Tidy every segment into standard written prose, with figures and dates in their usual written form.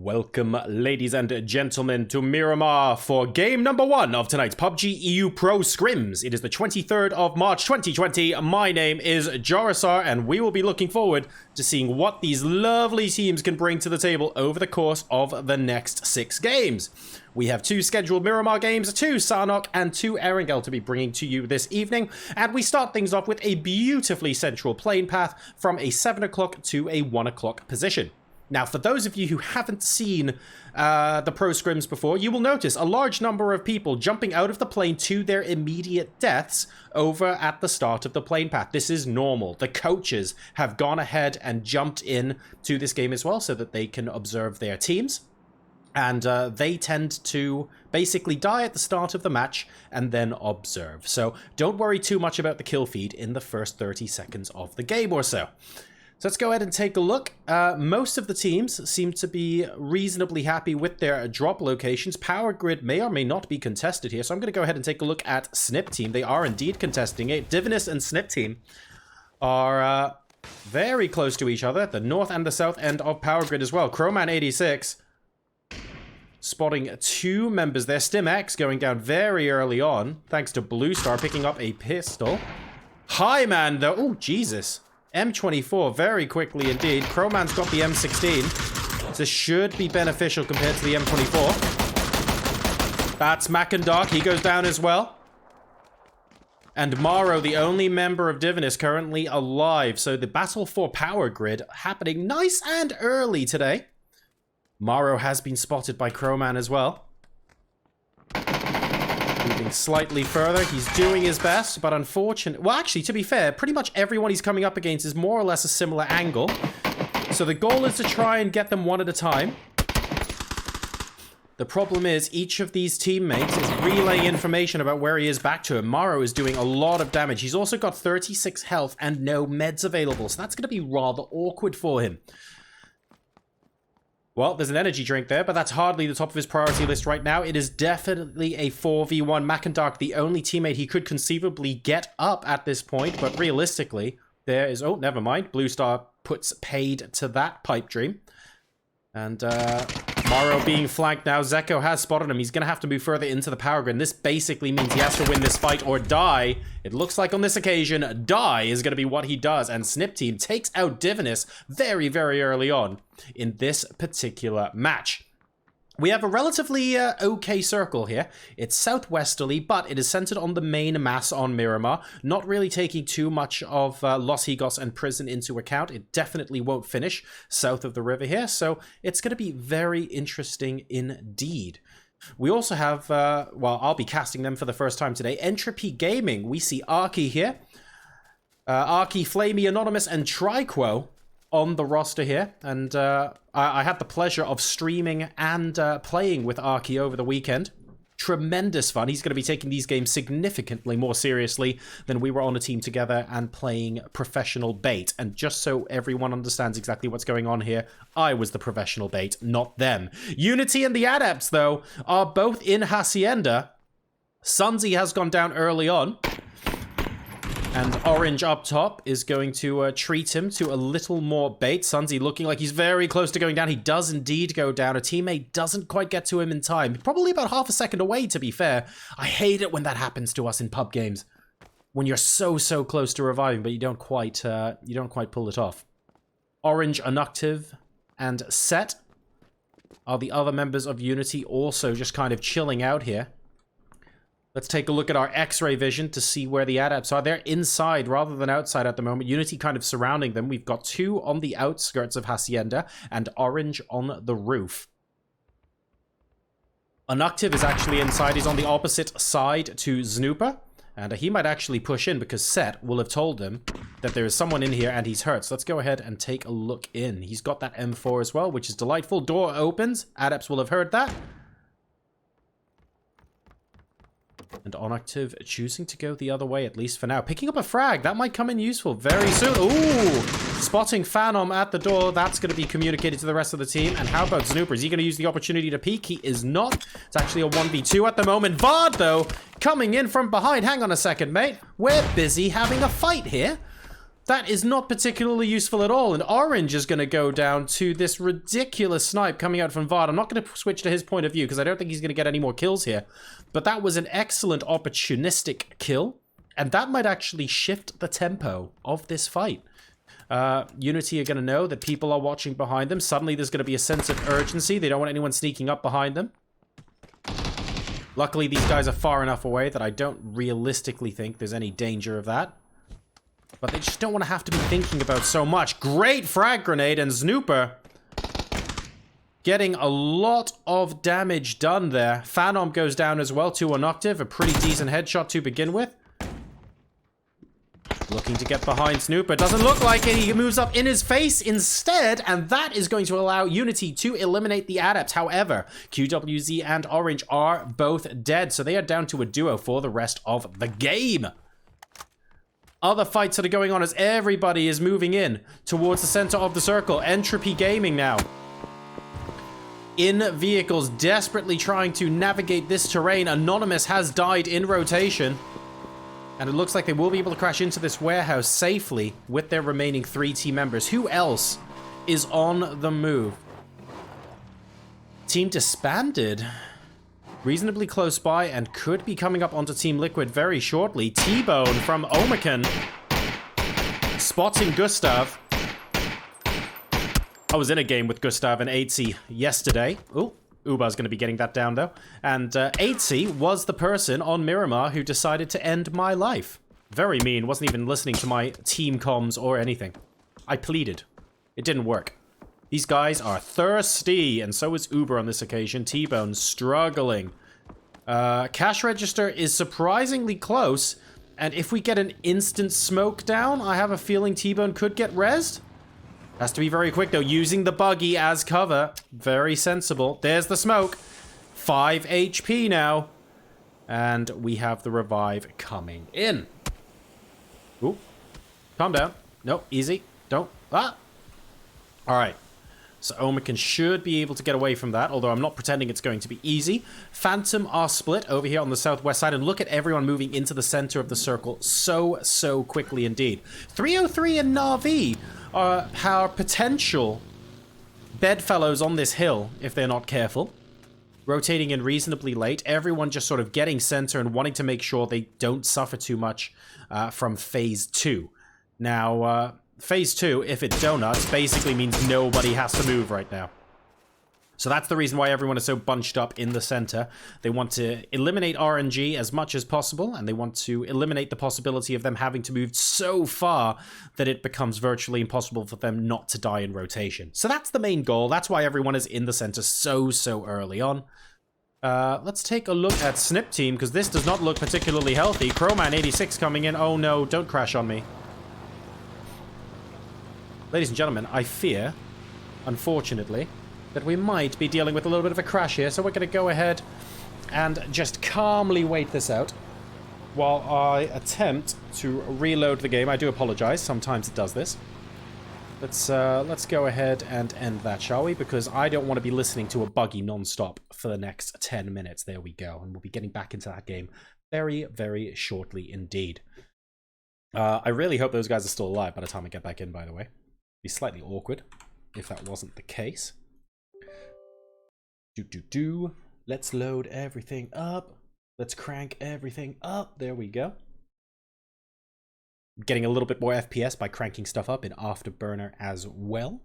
Welcome, ladies and gentlemen, to Miramar for game number 1 of tonight's PUBG EU Pro Scrims. It is the 23rd of March 2020. My name is Jarisar, and we will be looking forward to seeing what these lovely teams can bring to the table over the course of the next 6 games. We have 2 scheduled Miramar games, 2 Sanhok and 2 Erangel to be bringing to you this evening. And we start things off with a beautifully central plane path from a 7 o'clock to a 1 o'clock position. Now, for those of you who haven't seen the Pro Scrims before, you will notice a large number of people jumping out of the plane to their immediate deaths over at the start of the plane path. This is normal. The coaches have gone ahead and jumped in to this game as well so that they can observe their teams. And they tend to basically die at the start of the match and then observe. So don't worry too much about the kill feed in the first 30 seconds of the game or so. So let's go ahead and take a look. Most of the teams seem to be reasonably happy with their drop locations. Power Grid may or may not be contested here. So I'm going to go ahead and take a look at Snip Team. They are indeed contesting it. Divinus and Snip Team are very close to each other. The north and the south end of Power Grid as well. Crowman 86 spotting 2 members there. StimX going down very early on, thanks to Blue Star picking up a pistol. High Man though, oh Jesus. M24 very quickly indeed. Crowman's got the M16. This should be beneficial compared to the M24. That's Macandark. He goes down as well. And Maro, the only member of Divinus currently alive. So the battle for Power Grid happening nice and early today. Maro has been spotted by Crowman as well. Moving slightly further, he's doing his best, but unfortunately... Well, actually, to be fair, pretty much everyone he's coming up against is more or less a similar angle. So the goal is to try and get them one at a time. The problem is, each of these teammates is relaying information about where he is back to him. Maro is doing a lot of damage. He's also got 36 health and no meds available, so that's going to be rather awkward for him. Well, there's an energy drink there, but that's hardly the top of his priority list right now. It is definitely a 4v1. Macandark, the only teammate he could conceivably get up at this point, but realistically, there is... Oh, never mind. Blue Star puts paid to that pipe dream. And Maro being flanked now. Zeko has spotted him. He's going to have to move further into the power grid. And this basically means he has to win this fight or die. It looks like on this occasion, die is going to be what he does. And Snip Team takes out Divinus very, very early on in this particular match. We have a relatively okay circle here. It's southwesterly, but it is centered on the main mass on Miramar, not really taking too much of Los Higos and Prison into account. It definitely won't finish south of the river here, so it's going to be very interesting indeed. We also have, well, I'll be casting them for the first time today, Entropy Gaming. We see Arky here, Arky, Flamey, Anonymous, and Triquo on the roster here, and I had the pleasure of streaming and playing with Arky over the weekend. Tremendous fun. He's going to be taking these games significantly more seriously than we were on a team together and playing professional bait. And just so everyone understands exactly what's going on here, I was the professional bait, not them. Unity and the Adepts, though, are both in Hacienda. Sunzi has gone down early on. And Orange up top is going to treat him to a little more bait. Sunzi looking like he's very close to going down. He does indeed go down. A teammate doesn't quite get to him in time. Probably about half a second away, to be fair. I hate it when that happens to us in pub games. When you're so close to reviving, but you don't quite pull it off. Orange, Inactive, and Set are the other members of Unity, also just kind of chilling out here. Let's take a look at our X-ray vision to see where the adepts are. They're inside rather than outside at the moment. Unity kind of surrounding them. We've got 2 on the outskirts of Hacienda and Orange on the roof. Inactive is actually inside. He's on the opposite side to Znooper. And he might actually push in because Set will have told him that there is someone in here and he's hurt. So let's go ahead and take a look in. He's got that M4 as well, which is delightful. Door opens. Adepts will have heard that. And Inactive choosing to go the other way, at least for now. Picking up a frag. That might come in useful very soon. Ooh! Spotting Phanom at the door. That's going to be communicated to the rest of the team. And how about Znooper? Is he going to use the opportunity to peek? He is not. It's actually a 1v2 at the moment. Vard, though, coming in from behind. Hang on a second, mate. We're busy having a fight here. That is not particularly useful at all, and Orange is going to go down to this ridiculous snipe coming out from Vard. I'm not going to switch to his point of view because I don't think he's going to get any more kills here, but that was an excellent opportunistic kill, and that might actually shift the tempo of this fight. Unity are going to know that people are watching behind them. Suddenly there's going to be a sense of urgency. They don't want anyone sneaking up behind them. Luckily, these guys are far enough away that I don't realistically think there's any danger of that. But they just don't want to have to be thinking about so much. Great frag grenade, and Snooper getting a lot of damage done there. Phanom goes down as well to Unoctive. A pretty decent headshot to begin with. Looking to get behind Snooper. Doesn't look like it. He moves up in his face instead, and that is going to allow Unity to eliminate the Adepts. However, QWZ and Orange are both dead, so they are down to a duo for the rest of the game. Other fights that are going on as everybody is moving in towards the center of the circle. Entropy Gaming now in vehicles, desperately trying to navigate this terrain. Anonymous has died in rotation, and it looks like they will be able to crash into this warehouse safely with their remaining 3 team members. Who else is on the move? Team Disbanded. Reasonably close by and could be coming up onto Team Liquid very shortly. T-Bone from Omicron spotting Gustav. I was in a game with Gustav and 8C yesterday. Ooh, Uba's going to be getting that down though. And 8C was the person on Miramar who decided to end my life. Very mean, wasn't even listening to my team comms or anything. I pleaded. It didn't work. These guys are thirsty, and so is Uber on this occasion. T-Bone struggling. Cash register is surprisingly close, and if we get an instant smoke down, I have a feeling T-Bone could get rezzed. Has to be very quick, though, using the buggy as cover. Very sensible. There's the smoke. 5 HP now. And we have the revive coming in. Ooh. Calm down. No, easy. Don't. Ah! Alright. So Omicron should be able to get away from that, although I'm not pretending it's going to be easy. Phantom are split over here on the southwest side, and look at everyone moving into the center of the circle so quickly indeed. 303 and Na'Vi are potential bedfellows on this hill, if they're not careful. Rotating in reasonably late, everyone just sort of getting center and wanting to make sure they don't suffer too much from phase 2. Now, phase 2, if it donuts, basically means nobody has to move right now. So that's the reason why everyone is so bunched up in the center. They want to eliminate RNG as much as possible, and they want to eliminate the possibility of them having to move so far that it becomes virtually impossible for them not to die in rotation. So that's the main goal. That's why everyone is in the center so early on. Let's take a look at Snip Team, because this does not look particularly healthy. Crowman86 coming in. Oh no, don't crash on me. Ladies and gentlemen, I fear, unfortunately, that we might be dealing with a little bit of a crash here, so we're going to go ahead and just calmly wait this out while I attempt to reload the game. I do apologize, sometimes it does this. Let's go ahead and end that, shall we? Because I don't want to be listening to a buggy non-stop for the next 10 minutes. There we go, and we'll be getting back into that game very shortly indeed. I really hope those guys are still alive by the time I get back in, by the way. Be slightly awkward if that wasn't the case. Let's load everything up. Let's crank everything up. There we go. Getting a little bit more FPS by cranking stuff up in Afterburner as well.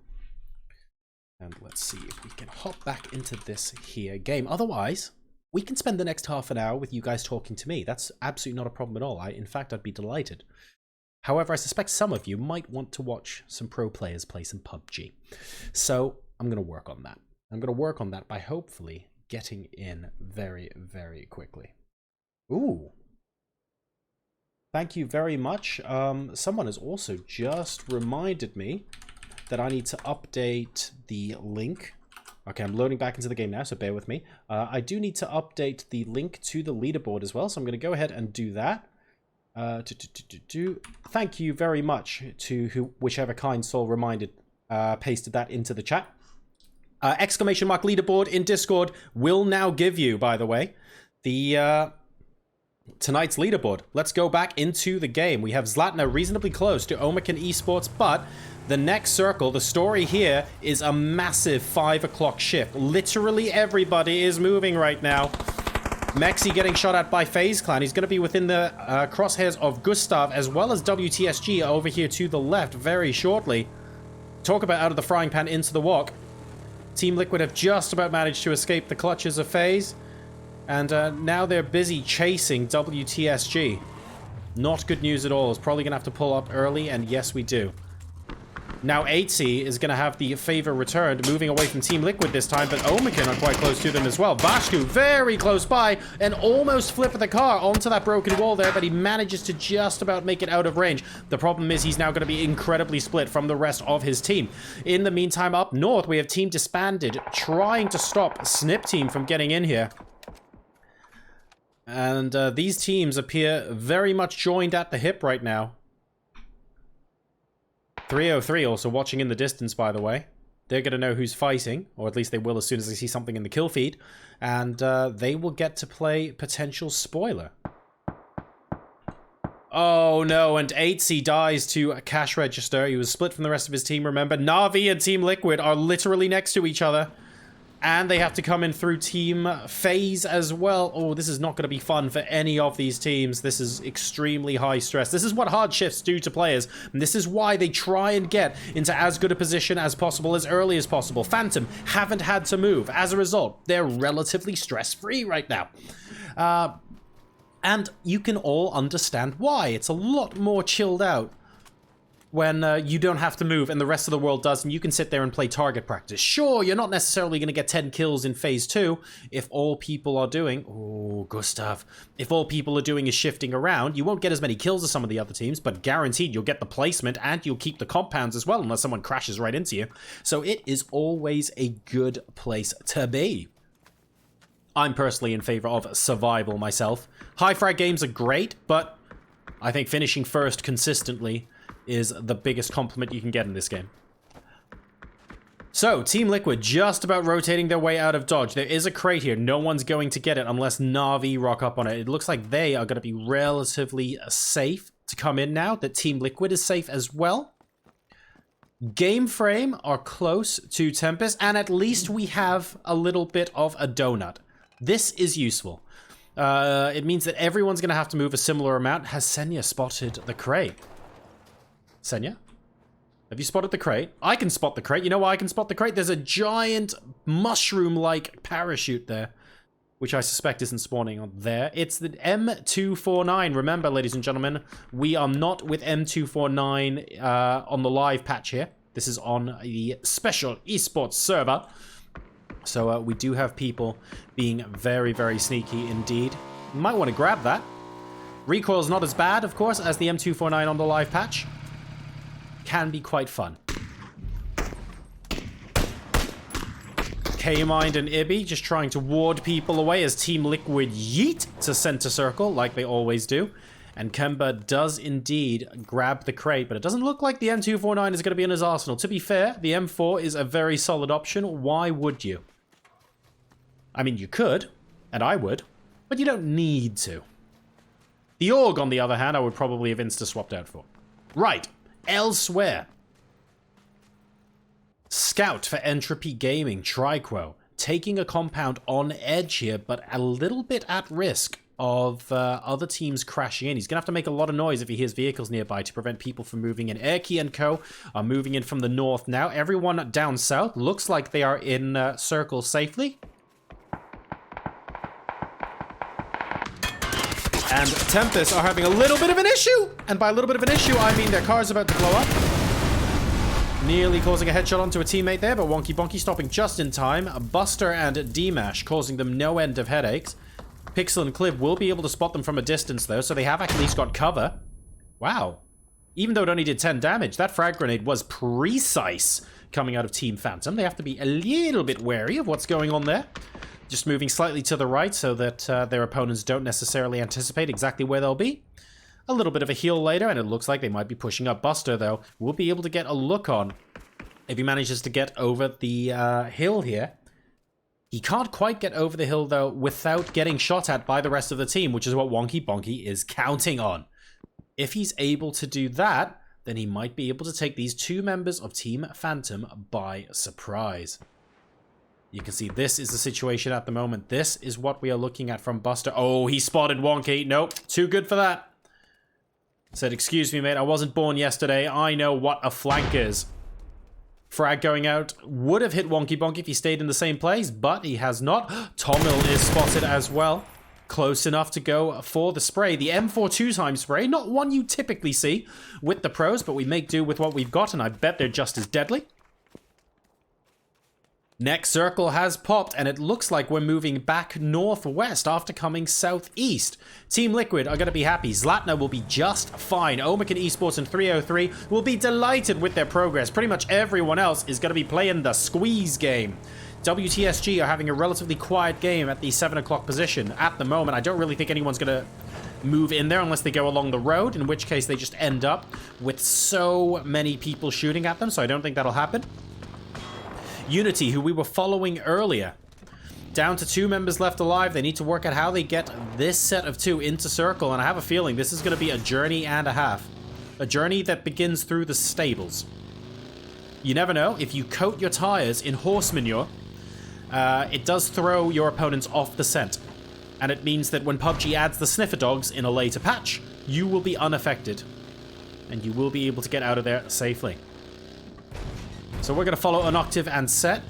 And let's see if we can hop back into this here game. Otherwise, we can spend the next half an hour with you guys talking to me. That's absolutely not a problem at all. In fact, I'd be delighted. However, I suspect some of you might want to watch some pro players play some PUBG. So I'm going to work on that. I'm going to work on that by hopefully getting in very quickly. Ooh. Thank you very much. Someone has also just reminded me that I need to update the link. Okay, I'm loading back into the game now, so bear with me. I do need to update the link to the leaderboard as well, so I'm going to go ahead and do that. Thank you very much to whichever kind soul pasted that into the chat. Exclamation mark leaderboard in Discord will now give you, by the way, the tonight's leaderboard. Let's go back into the game. We have Zlatna reasonably close to Omican Esports, but the next circle, the story here is a massive 5 o'clock shift. Literally everybody is moving right now. Mexi getting shot at by FaZe Clan. He's going to be within the crosshairs of Gustav as well as WTSG over here to the left very shortly. Talk about out of the frying pan into the wok. Team Liquid have just about managed to escape the clutches of FaZe. And now they're busy chasing WTSG. Not good news at all. It's probably going to have to pull up early, and yes, we do. Now 8C is going to have the favor returned, moving away from Team Liquid this time, but Omican are quite close to them as well. Vashku very close by and almost flipped the car onto that broken wall there, but he manages to just about make it out of range. The problem is he's now going to be incredibly split from the rest of his team. In the meantime, up north, we have Team Disbanded trying to stop Snip Team from getting in here. And these teams appear very much joined at the hip right now. 303 also watching in the distance, by the way. They're going to know who's fighting, or at least they will as soon as they see something in the kill feed. And they will get to play potential spoiler. Oh no, and 8C dies to a cash register. He was split from the rest of his team, remember. Na'Vi and Team Liquid are literally next to each other. And they have to come in through Team FaZe as well. Oh, this is not going to be fun for any of these teams. This is extremely high stress. This is what hard shifts do to players. And this is why they try and get into as good a position as possible, as early as possible. Phantom haven't had to move. As a result, they're relatively stress-free right now. And you can all understand why. It's a lot more chilled out when you don't have to move and the rest of the world does, and you can sit there and play target practice. Sure, you're not necessarily going to get 10 kills in Phase 2 if all people are doing... Oh, Gustav. If all people are doing is shifting around, you won't get as many kills as some of the other teams, but guaranteed you'll get the placement and you'll keep the compounds as well, unless someone crashes right into you. So it is always a good place to be. I'm personally in favor of survival myself. High frag games are great, but I think finishing first consistently is the biggest compliment you can get in this game. So, Team Liquid just about rotating their way out of dodge. There is a crate here. No one's going to get it unless Na'Vi rock up on it. It looks like they are going to be relatively safe to come in now. That Team Liquid is safe as well. Game Frame are close to Tempest, and at least we have a little bit of a donut. This is useful. It means that everyone's going to have to move a similar amount. Has Senya spotted the crate? Senya? Have you spotted the crate? I can spot the crate. You know why I can spot the crate? There's a giant mushroom-like parachute there, which I suspect isn't spawning on there. It's the M249. Remember, ladies and gentlemen, we are not with M249 on the live patch here. This is on the special esports server. So we do have people being very, very sneaky indeed. You might want to grab that. Recoil's not as bad, of course, as the M249 on the live patch. Can be quite fun. K-Mind and Ibby just trying to ward people away as Team Liquid yeet to center circle like they always do. And Kemba does indeed grab the crate, but it doesn't look like the M249 is going to be in his arsenal. To be fair, the M4 is a very solid option. Why would you? I mean, you could, and I would, but you don't need to. The AUG, on the other hand, I would probably have insta-swapped out for. Right. Elsewhere. Scout for Entropy Gaming, Triquo, taking a compound on edge here, but a little bit at risk of other teams crashing in. He's going to have to make a lot of noise if he hears vehicles nearby to prevent people from moving in. Erky and co are moving in from the north now. Everyone down south looks like they are in circle safely. And Tempest are having a little bit of an issue. And by a little bit of an issue, I mean their car's about to blow up. Nearly causing a headshot onto a teammate there, but Wonky Bonky stopping just in time. Buster and D-Mash causing them no end of headaches. Pixel and Clip will be able to spot them from a distance, though, so they have at least got cover. Wow. Even though it only did 10 damage, that frag grenade was precise coming out of Team Phantom. They have to be a little bit wary of what's going on there. Just moving slightly to the right so that their opponents don't necessarily anticipate exactly where they'll be. A little bit of a heal later, and it looks like they might be pushing up. Buster, though, will be able to get a look on if he manages to get over the hill here. He can't quite get over the hill, though, without getting shot at by the rest of the team, which is what Wonky Bonky is counting on. If he's able to do that, then he might be able to take these two members of Team Phantom by surprise. You can see this is the situation at the moment. This is what we are looking at from Buster. Oh, he spotted Wonky. Nope, too good for that. Said, excuse me, mate, I wasn't born yesterday. I know what a flank is. Frag going out would have hit Wonky Bonky if he stayed in the same place, but he has not. Tomil is spotted as well. Close enough to go for the spray. The M4 two-time spray, not one you typically see with the pros, but we make do with what we've got, and I bet they're just as deadly. Next circle has popped, and it looks like we're moving back northwest after coming southeast. Team Liquid are going to be happy. Zlatna will be just fine. Omican Esports and 303 will be delighted with their progress. Pretty much everyone else is going to be playing the squeeze game. WTSG are having a relatively quiet game at the 7 o'clock position at the moment. I don't really think anyone's going to move in there unless they go along the road, in which case they just end up with so many people shooting at them, so I don't think that'll happen. Unity, who we were following earlier, down to 2 members left alive. They need to work out how they get this set of 2 into circle, and I have a feeling this is going to be a journey and a half. A journey that begins through the stables. You never know, if you coat your tires in horse manure, it does throw your opponents off the scent. And it means that when PUBG adds the sniffer dogs in a later patch, you will be unaffected. And you will be able to get out of there safely. So we're going to follow Unoctive and Set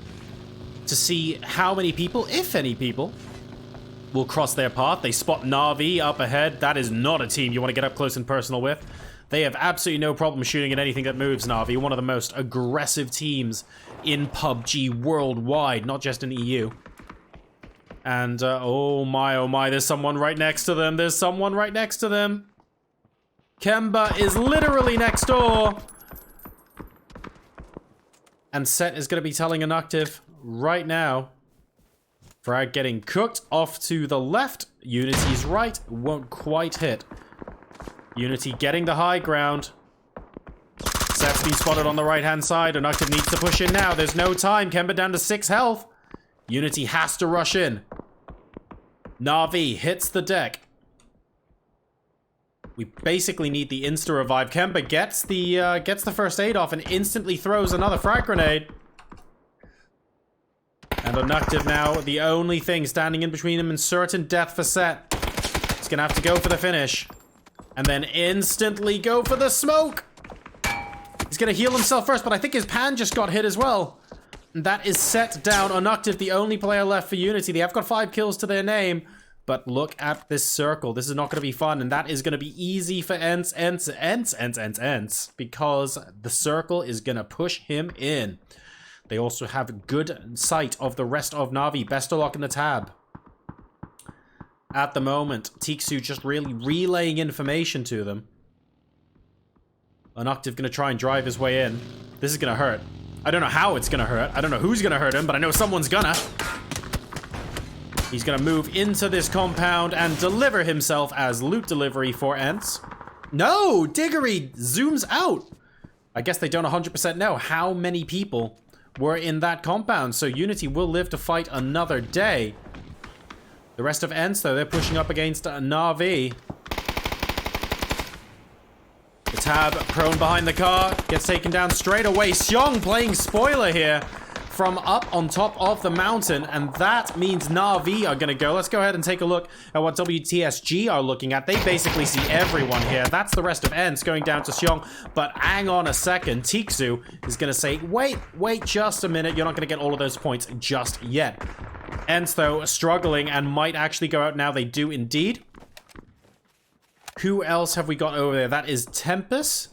to see how many people, if any people, will cross their path. They spot Na'Vi up ahead. That is not a team you want to get up close and personal with. They have absolutely no problem shooting at anything that moves, Na'Vi. One of the most aggressive teams in PUBG worldwide, not just in EU. And, oh my, there's someone right next to them. There's someone right next to them. Kemba is literally next door. And Set is going to be telling Unoctive right now. Frag getting cooked off to the left. Unity's right. Won't quite hit. Unity getting the high ground. Set's been spotted on the right-hand side. Unoctive needs to push in now. There's no time. Kemba down to 6 health. Unity has to rush in. Na'Vi hits the deck. We basically need the insta-revive. Kemba gets the first aid off and instantly throws another frag grenade. And Unoctive now, the only thing standing in between him and certain death for Set. He's gonna have to go for the finish. And then instantly go for the smoke! He's gonna heal himself first, but I think his pan just got hit as well. And that is Set down. Unoctive, the only player left for Unity. They have got 5 kills to their name. But look at this circle. This is not going to be fun, and that is going to be easy for Ents, because the circle is going to push him in. They also have good sight of the rest of Na'Vi. Best of luck in the tab. At the moment, Tiksu just really relaying information to them. Unoctive going to try and drive his way in. This is going to hurt. I don't know how it's going to hurt. I don't know who's going to hurt him, but I know someone's gonna. He's going to move into this compound and deliver himself as loot delivery for Ents. No! Diggory zooms out! I guess they don't 100% know how many people were in that compound, so Unity will live to fight another day. The rest of Ents, though, they're pushing up against Na'Vi. The tab prone behind the car, gets taken down straight away. Xiong playing spoiler here from up on top of the mountain, and that means Na'Vi are gonna go. Let's go ahead and take a look at what WTSG are looking at. They basically see everyone here. That's the rest of Ents going down to Xiong, but hang on a second. Tiksu is gonna say, wait just a minute. You're not gonna get all of those points just yet. Ents, though, struggling and might actually go out now. They do indeed. Who else have we got over there? That is Tempest.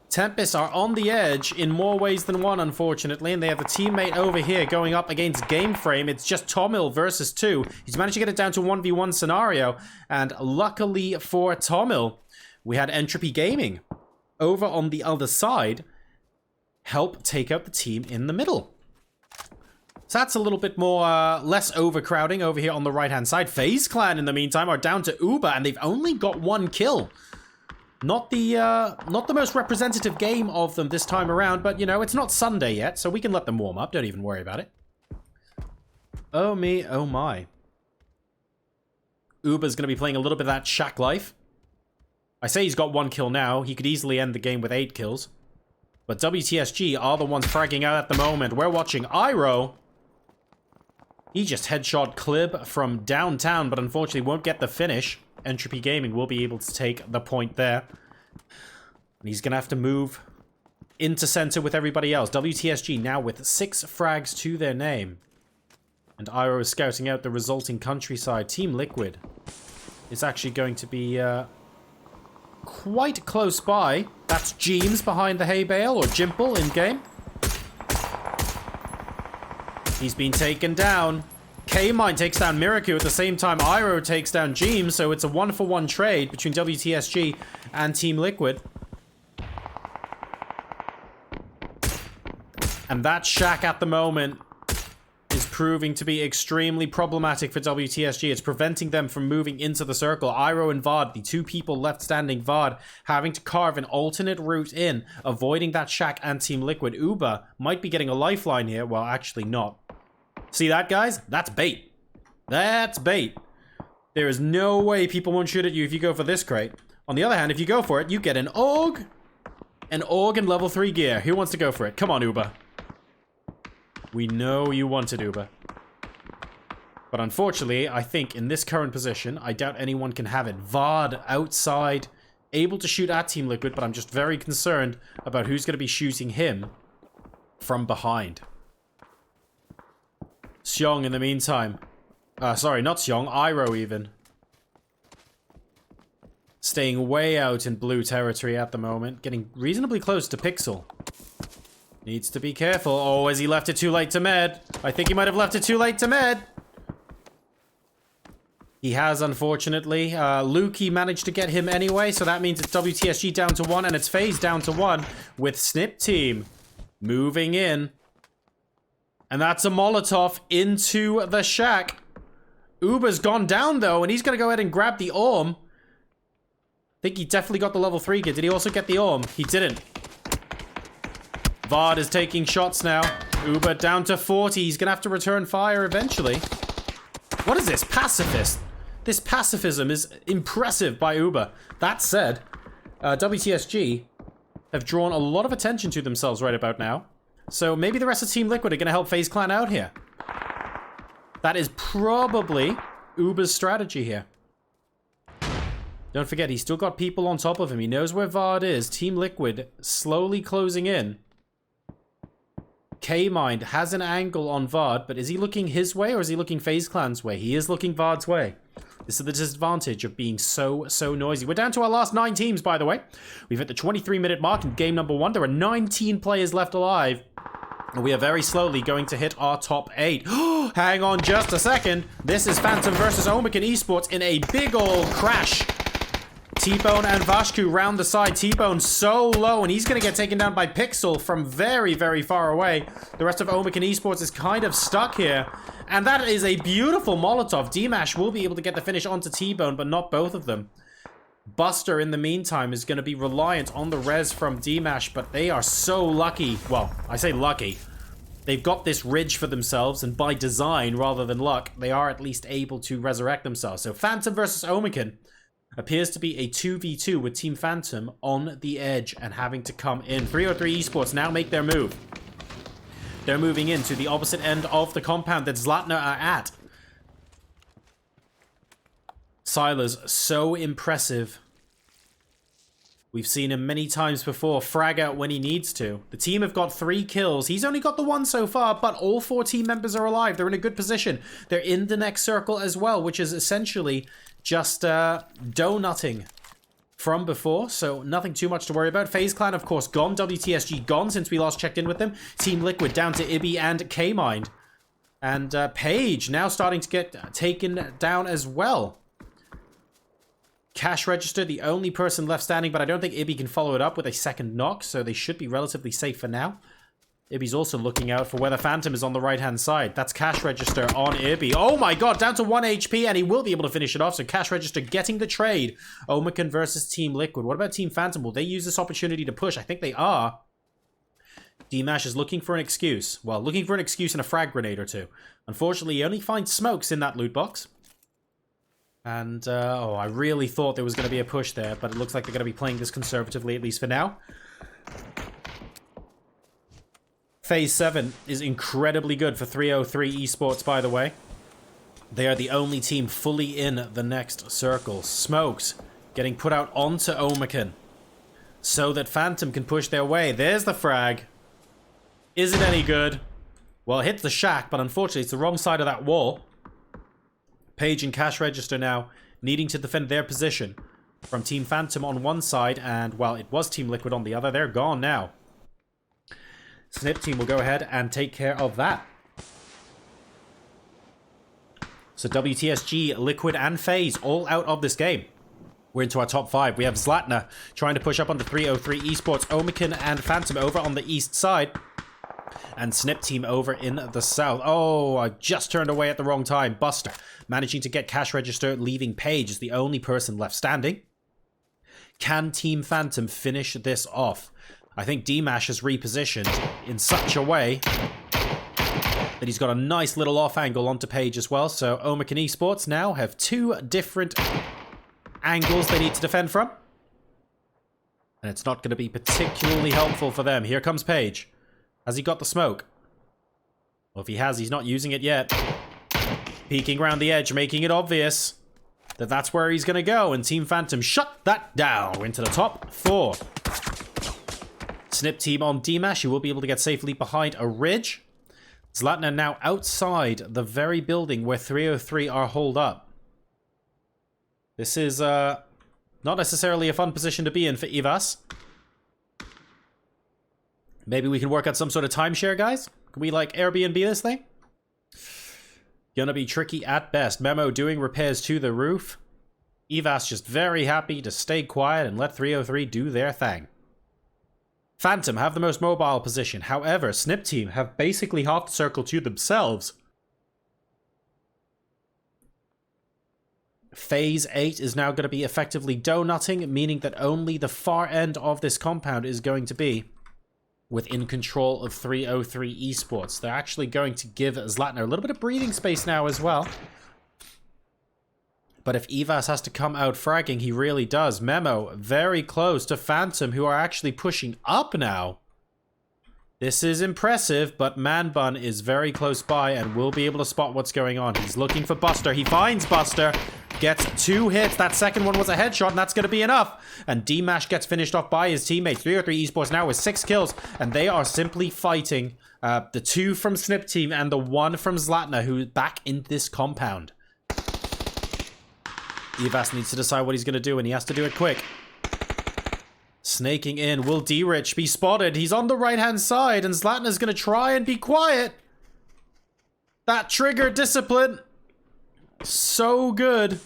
Tempest are on the edge in more ways than one, unfortunately, and they have a teammate over here going up against Game Frame. It's just Tomil versus 2. He's managed to get it down to 1v1 scenario, and luckily for Tomil, we had Entropy Gaming over on the other side help take out the team in the middle. So that's a little bit more, less overcrowding over here on the right-hand side. FaZe Clan, in the meantime, are down to Uber, and they've only got 1 kill. Not the most representative game of them this time around, but, you know, it's not Sunday yet, so we can let them warm up. Don't even worry about it. Oh me, oh my. Uber's going to be playing a little bit of that Shack life. I say he's got 1 kill now. He could easily end the game with 8 kills. But WTSG are the ones fragging out at the moment. We're watching Iro. He just headshot Clib from downtown, but unfortunately won't get the finish. Entropy Gaming will be able to take the point there. And he's going to have to move into center with everybody else. WTSG now with 6 frags to their name. And Iro is scouting out the resulting countryside. Team Liquid is actually going to be quite close by. That's Jeems behind the hay bale, or Jimple in game. He's been taken down. K-Mine takes down Miraku at the same time Iro takes down Jeems, so it's a 1-for-1 trade between WTSG and Team Liquid. And that Shack at the moment is proving to be extremely problematic for WTSG. It's preventing them from moving into the circle. Iro and Vard, the 2 people left standing. Vard having to carve an alternate route in, avoiding that Shack and Team Liquid. Uber might be getting a lifeline here. Well, actually not. See that, guys? That's bait. That's bait. There is no way people won't shoot at you if you go for this crate. On the other hand, if you go for it, you get an AUG. An AUG and level 3 gear. Who wants to go for it? Come on, Uber. We know you wanted Uber. But unfortunately, I think in this current position, I doubt anyone can have it. Vard outside, able to shoot at Team Liquid, but I'm just very concerned about who's going to be shooting him from behind. Xiong in the meantime. Sorry, not Xiong, Iro even. Staying way out in blue territory at the moment. Getting reasonably close to Pixel. Needs to be careful. Oh, has he left it too late to med? I think he might have left it too late to med. He has, unfortunately. Lukey managed to get him anyway, so that means it's WTSG down to 1, and it's FaZe down to 1, with Snip Team moving in. And that's a Molotov into the Shack. Uber's gone down, though, and he's going to go ahead and grab the Orm. I think he definitely got the level 3 gear. Did he also get the Orm? He didn't. Vard is taking shots now. Uber down to 40. He's going to have to return fire eventually. What is this? Pacifist. This pacifism is impressive by Uber. That said, WTSG have drawn a lot of attention to themselves right about now. So maybe the rest of Team Liquid are going to help FaZe Clan out here. That is probably Uber's strategy here. Don't forget, he's still got people on top of him. He knows where Vard is. Team Liquid slowly closing in. K-Mind has an angle on Vard, but is he looking his way or is he looking FaZe Clan's way? He is looking Vard's way. This is the disadvantage of being so noisy. We're down to our last 9 teams, by the way. We've hit the 23-minute mark in game number 1. There are 19 players left alive. And we are very slowly going to hit our top 8. Hang on just a second. This is Phantom versus Omicron Esports in a big old crash. T-Bone and Vashku round the side. T-Bone so low, and he's going to get taken down by Pixel from very, very far away. The rest of Omicron Esports is kind of stuck here. And that is a beautiful Molotov. D-Mash will be able to get the finish onto T-Bone, but not both of them. Buster, in the meantime, is going to be reliant on the res from D-Mash, but they are so lucky. Well, I say lucky. They've got this ridge for themselves, and by design, rather than luck, they are at least able to resurrect themselves. So Phantom versus Omicron appears to be a 2v2 with Team Phantom on the edge and having to come in. 303 Esports now make their move. They're moving into the opposite end of the compound that Zlatna are at. Siler's so impressive. We've seen him many times before frag out when he needs to. The team have got 3 kills. He's only got the 1 so far, but all 4 team members are alive. They're in a good position. They're in the next circle as well, which is essentially just donutting from before, so nothing too much to worry about. FaZe Clan, of course, gone. WTSG gone since we last checked in with them. Team Liquid down to Ibby and K-Mind. And Paige now starting to get taken down as well. Cash register, the only person left standing, but I don't think Ibby can follow it up with a second knock, so they should be relatively safe for now. Ibby's also looking out for where the Phantom is on the right-hand side. That's Cash Register on Ibby. Oh my god, down to 1 HP, and he will be able to finish it off. So Cash Register getting the trade. Omicron versus Team Liquid. What about Team Phantom? Will they use this opportunity to push? I think they are. D-Mash is looking for an excuse. Well, looking for an excuse and a frag grenade or two. Unfortunately, he only finds smokes in that loot box. And, oh, I really thought there was going to be a push there, but it looks like they're going to be playing this conservatively, at least for now. Phase 7 is incredibly good for 303 Esports, by the way. They are the only team fully in the next circle. Smokes getting put out onto Omican so that Phantom can push their way. There's the frag. Is it any good? Well, it hits the shack, but unfortunately it's the wrong side of that wall. Page and Cash Register now needing to defend their position from Team Phantom on one side, and, well, it was Team Liquid on the other. They're gone now. Snip Team will go ahead and take care of that. So WTSG, Liquid, and FaZe all out of this game. We're into our top 5. We have Zlatna trying to push up onto 303 Esports, Omican and Phantom over on the east side. And Snip Team over in the south. Oh, I just turned away at the wrong time. Buster managing to get Cash Register, leaving Page as the only person left standing. Can Team Phantom finish this off? I think D-Mash has repositioned in such a way that he's got a nice little off angle onto Page as well. So Omican Esports now have 2 different angles they need to defend from. And it's not going to be particularly helpful for them. Here comes Page. Has he got the smoke? Well, if he has, he's not using it yet. Peeking around the edge, making it obvious that that's where he's going to go. And Team Phantom shut that down. We're into the top 4. Snip Team on D-Mash. You will be able to get safely behind a ridge. Zlatna now outside the very building where 303 are holed up. This is not necessarily a fun position to be in for Evas. Maybe we can work out some sort of timeshare, guys? Can we, like, Airbnb this thing? Gonna be tricky at best. Memo doing repairs to the roof. Evas just very happy to stay quiet and let 303 do their thing. Phantom have the most mobile position. However, Snip Team have basically half the circle to themselves. Phase 8 is now going to be effectively donutting, meaning that only the far end of this compound is going to be within control of 303 Esports. They're actually going to give Zlatna a little bit of breathing space now as well. But if Evas has to come out fragging, he really does. Memo very close to Phantom, who are actually pushing up now. This is impressive, but Manbun is very close by and will be able to spot what's going on. He's looking for Buster. He finds Buster. Gets 2 hits. That second one was a headshot, and that's going to be enough. And D-Mash gets finished off by his teammate. 303 Esports now with 6 kills, and they are simply fighting the 2 from Snip Team and the 1 from Zlatna, who's back in this compound. Evas needs to decide what he's going to do, and he has to do it quick. Snaking in. Will D-Rich be spotted? He's on the right-hand side, and Zlatna's going to try and be quiet. That trigger discipline. So good.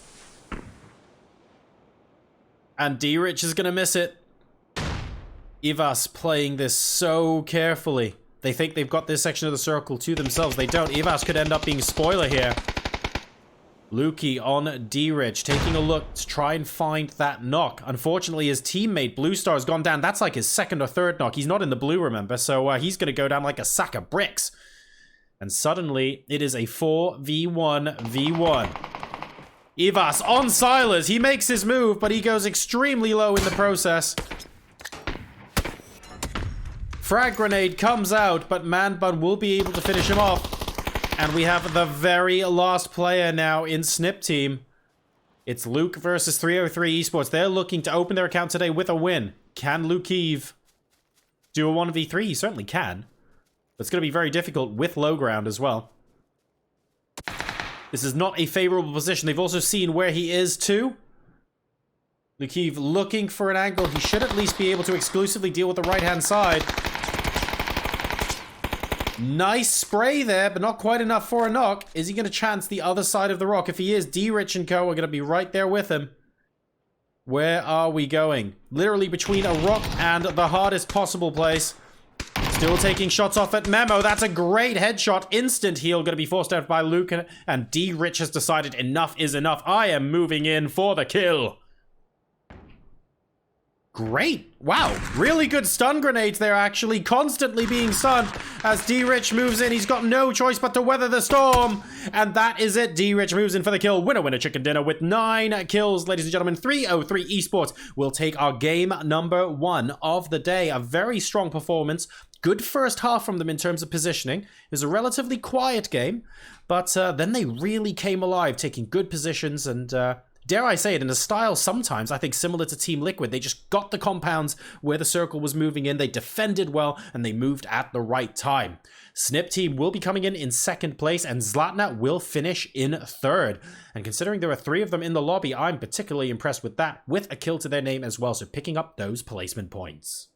And D-Rich is going to miss it. Evas playing this so carefully. They think they've got this section of the circle to themselves. They don't. Evas could end up being spoiler here. Lukey on D-Rich, taking a look to try and find that knock. Unfortunately, his teammate, Blue Star, has gone down. That's like his 2nd or 3rd knock. He's not in the blue, remember? So he's going to go down like a sack of bricks. And suddenly, it is a 4v1v1. Evas on Silas. He makes his move, but he goes extremely low in the process. Frag grenade comes out, but Manbun will be able to finish him off. And we have the very last player now in Snip Team. It's Luke versus 303 Esports. They're looking to open their account today with a win. Can Lukeev do a 1v3? He certainly can. But it's going to be very difficult with low ground as well. This is not a favorable position. They've also seen where he is too. Lukeev looking for an angle. He should at least be able to exclusively deal with the right-hand side. Nice spray there, but not quite enough for a knock. Is he going to chance the other side of the rock? If he is, D-Rich and co are going to be right there with him. Where are we going? Literally between a rock and the hardest possible place. Still taking shots off at Memo. That's a great headshot. Instant heal going to be forced out by Luke. And D-Rich has decided enough is enough. I am moving in for the kill. Great. Wow. Really good stun grenades there, actually. Constantly being stunned as D-Rich moves in. He's got no choice but to weather the storm. And that is it. D-Rich moves in for the kill. Winner, winner, chicken dinner with 9 kills. Ladies and gentlemen, 303 Esports will take our game number 1 of the day. A very strong performance. Good first half from them in terms of positioning. It was a relatively quiet game, but then they really came alive, taking good positions and... dare I say it, in a style sometimes, I think, similar to Team Liquid. They just got the compounds where the circle was moving in, they defended well, and they moved at the right time. Snip team will be coming in 2nd place, and Zlatna will finish in 3rd. And considering there are 3 of them in the lobby, I'm particularly impressed with that, with a kill to their name as well, so picking up those placement points.